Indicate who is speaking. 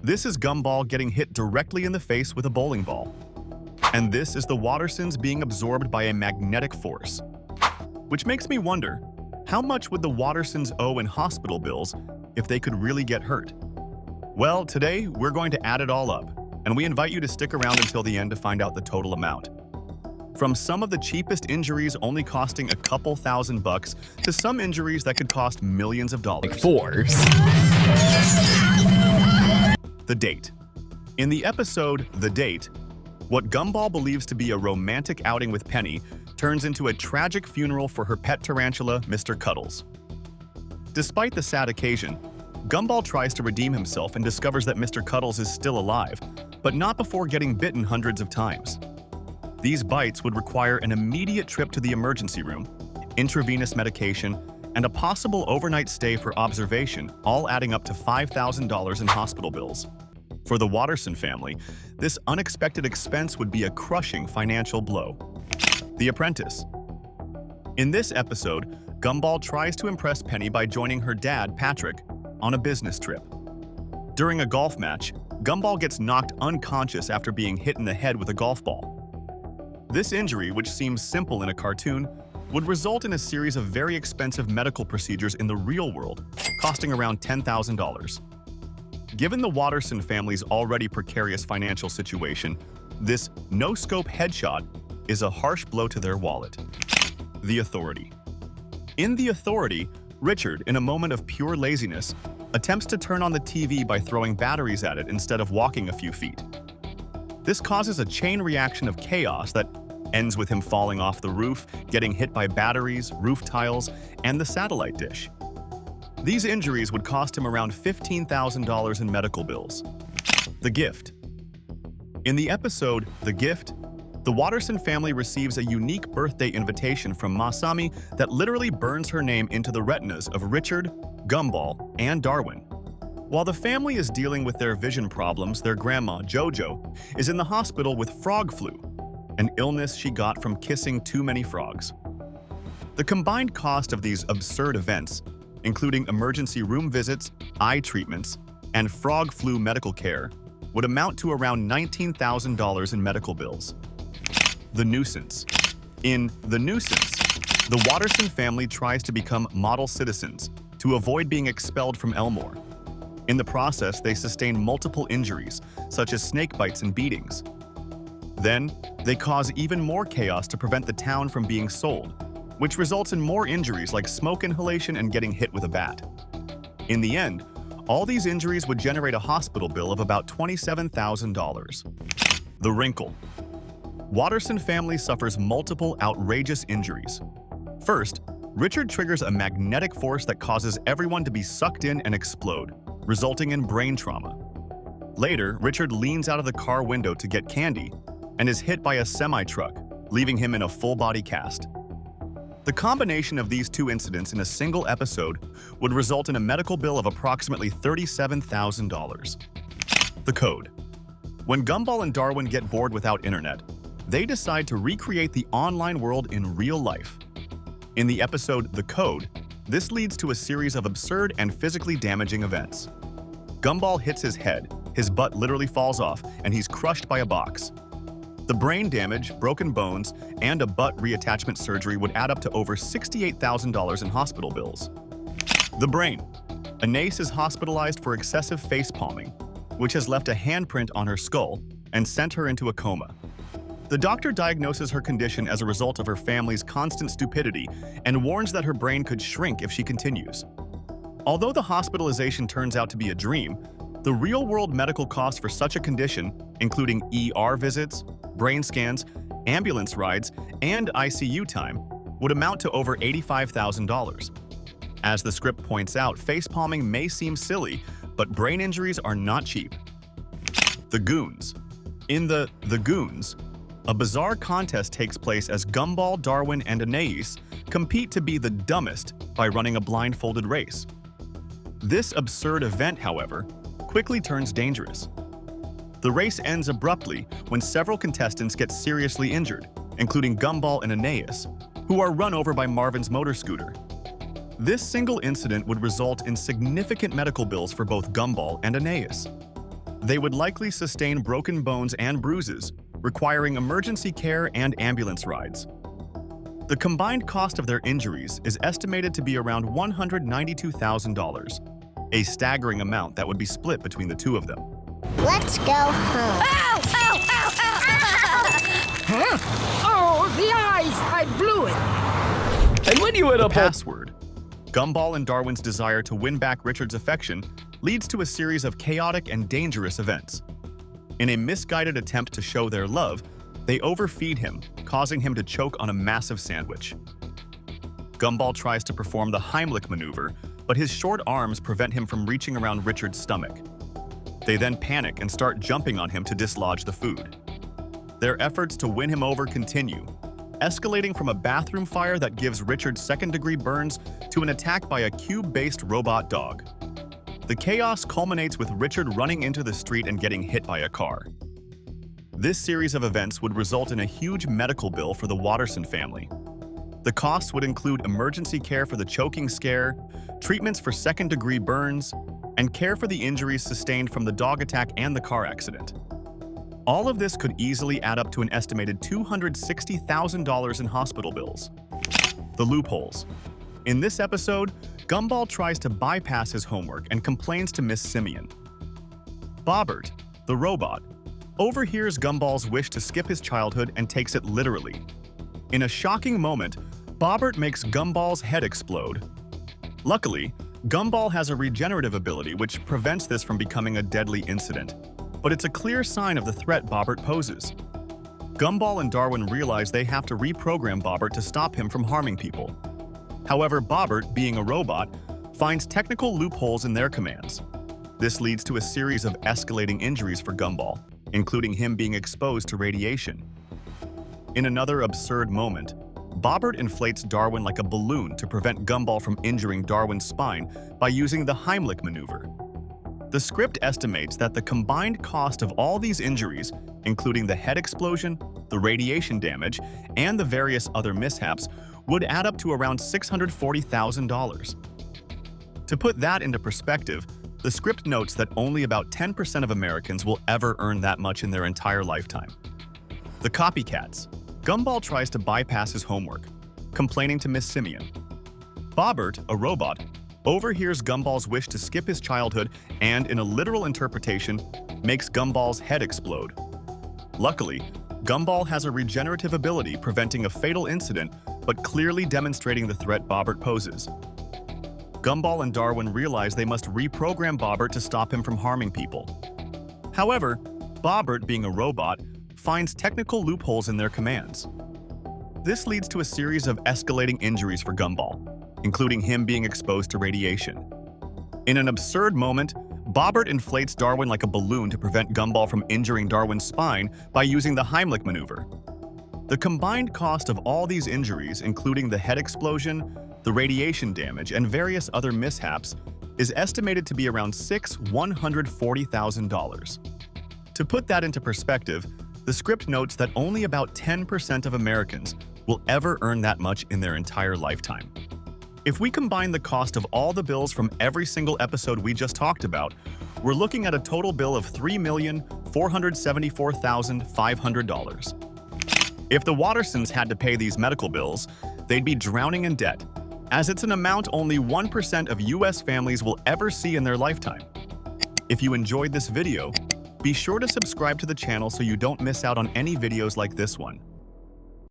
Speaker 1: This is Gumball getting hit directly in the face with a bowling ball. And this is the Wattersons being absorbed by a magnetic force. Which makes me wonder, how much would the Wattersons owe in hospital bills if they could really get hurt? Well, today we're going to add it all up, and we invite you to stick around until the end to find out the total amount. From some of the cheapest injuries only costing a couple $1,000 to some injuries that could cost millions of dollars. The date. In the episode The Date, what Gumball believes to be a romantic outing with Penny turns into a tragic funeral for her pet tarantula, Mr. Cuddles. Despite the sad occasion, Gumball tries to redeem himself and discovers that Mr. Cuddles is still alive, but not before getting bitten hundreds of times. These bites would require an immediate trip to the emergency room, intravenous medication, and a possible overnight stay for observation, all adding up to $5,000 in hospital bills. For the Watterson family, this unexpected expense would be a crushing financial blow. The Apprentice. In this episode, Gumball tries to impress Penny by joining her dad, Patrick, on a business trip. During a golf match, Gumball gets knocked unconscious after being hit in the head with a golf ball. This injury, which seems simple in a cartoon, would result in a series of very expensive medical procedures in the real world, costing around $10,000. Given the Watterson family's already precarious financial situation, this no-scope headshot is a harsh blow to their wallet. The Authority. In The Authority, Richard, in a moment of pure laziness, attempts to turn on the TV by throwing batteries at it instead of walking a few feet. This causes a chain reaction of chaos that ends with him falling off the roof, getting hit by batteries, roof tiles, and the satellite dish. These injuries would cost him around $15,000 in medical bills. The Gift. In the episode The Gift, the Watterson family receives a unique birthday invitation from Masami that literally burns her name into the retinas of Richard, Gumball, and Darwin. While the family is dealing with their vision problems, their grandma, Jojo, is in the hospital with frog flu, an illness she got from kissing too many frogs. The combined cost of these absurd events, including emergency room visits, eye treatments, and frog flu medical care, would amount to around $19,000 in medical bills. The Nuisance. In The Nuisance, the Watterson family tries to become model citizens to avoid being expelled from Elmore. In the process, they sustain multiple injuries, such as snake bites and beatings. Then, they cause even more chaos to prevent the town from being sold, which results in more injuries like smoke inhalation and getting hit with a bat. In the end, all these injuries would generate a hospital bill of about $27,000. The Wrinkle. Watterson family suffers multiple outrageous injuries. First, Richard triggers a magnetic force that causes everyone to be sucked in and explode, resulting in brain trauma. Later, Richard leans out of the car window to get candy and is hit by a semi-truck, leaving him in a full-body cast. The combination of these two incidents in a single episode would result in a medical bill of approximately $37,000. The Code. When Gumball and Darwin get bored without internet, they decide to recreate the online world in real life. In the episode The Code, this leads to a series of absurd and physically damaging events. Gumball hits his head, his butt literally falls off, and he's crushed by a box. The brain damage, broken bones, and a butt reattachment surgery would add up to over $68,000 in hospital bills. The Brain. Anais is hospitalized for excessive face palming, which has left a handprint on her skull and sent her into a coma. The doctor diagnoses her condition as a result of her family's constant stupidity and warns that her brain could shrink if she continues. Although the hospitalization turns out to be a dream, the real-world medical costs for such a condition, including ER visits, brain scans, ambulance rides, and ICU time, would amount to over $85,000. As the script points out, facepalming may seem silly, but brain injuries are not cheap. The Goons. In The Goons, a bizarre contest takes place as Gumball, Darwin, and Anais compete to be the dumbest by running a blindfolded race. This absurd event, however, quickly turns dangerous. The race ends abruptly when several contestants get seriously injured, including Gumball and Anais, who are run over by Marvin's motor scooter. This single incident would result in significant medical bills for both Gumball and Anais. They would likely sustain broken bones and bruises, requiring emergency care and ambulance rides. The combined cost of their injuries is estimated to be around $192,000, a staggering amount that would be split between the two of them.
Speaker 2: Let's go home.
Speaker 3: Ow! Ow! Ow! Ow! Huh? Oh, the eyes! I blew it!
Speaker 4: And when you hit a
Speaker 1: Password. Gumball and Darwin's desire to win back Richard's affection leads to a series of chaotic and dangerous events. In a misguided attempt to show their love, they overfeed him, causing him to choke on a massive sandwich. Gumball tries to perform the Heimlich maneuver, but his short arms prevent him from reaching around Richard's stomach. They then panic and start jumping on him to dislodge the food. Their efforts to win him over continue, escalating from a bathroom fire that gives Richard second-degree burns to an attack by a cube-based robot dog. The chaos culminates with Richard running into the street and getting hit by a car. This series of events would result in a huge medical bill for the Watterson family. The costs would include emergency care for the choking scare, treatments for second-degree burns, and care for the injuries sustained from the dog attack and the car accident. All of this could easily add up to an estimated $260,000 in hospital bills. The loopholes. In this episode, Gumball tries to bypass his homework and complains to Miss Simeon. Bobbert, the robot, overhears Gumball's wish to skip his childhood and takes it literally. In a shocking moment, Bobbert makes Gumball's head explode. Luckily, Gumball has a regenerative ability which prevents this from becoming a deadly incident, but it's a clear sign of the threat Bobbert poses. Gumball and Darwin realize they have to reprogram Bobbert to stop him from harming people. However, Bobbert, being a robot, finds technical loopholes in their commands. This leads to a series of escalating injuries for Gumball, including him being exposed to radiation. In another absurd moment, Bobbert inflates Darwin like a balloon to prevent Gumball from injuring Darwin's spine by using the Heimlich maneuver. The script estimates that the combined cost of all these injuries, including the head explosion, the radiation damage, and the various other mishaps, would add up to around $640,000. To put that into perspective, the script notes that only about 10% of Americans will ever earn that much in their entire lifetime. The copycats. Gumball tries to bypass his homework, complaining to Miss Simeon. Bobbert, a robot, overhears Gumball's wish to skip his childhood and, in a literal interpretation, makes Gumball's head explode. Luckily, Gumball has a regenerative ability preventing a fatal incident but clearly demonstrating the threat Bobbert poses. Gumball and Darwin realize they must reprogram Bobbert to stop him from harming people. However, Bobbert, being a robot, finds technical loopholes in their commands. This leads to a series of escalating injuries for Gumball, including him being exposed to radiation. In an absurd moment, Bobbert inflates Darwin like a balloon to prevent Gumball from injuring Darwin's spine by using the Heimlich maneuver. The combined cost of all these injuries, including the head explosion, the radiation damage, and various other mishaps, is estimated to be around $140,000. To put that into perspective, the script notes that only about 10% of Americans will ever earn that much in their entire lifetime. If we combine the cost of all the bills from every single episode we just talked about, we're looking at a total bill of $3,474,500. If the Wattersons had to pay these medical bills, they'd be drowning in debt, as it's an amount only 1% of US families will ever see in their lifetime. If you enjoyed this video, be sure to subscribe to the channel so you don't miss out on any videos like this one.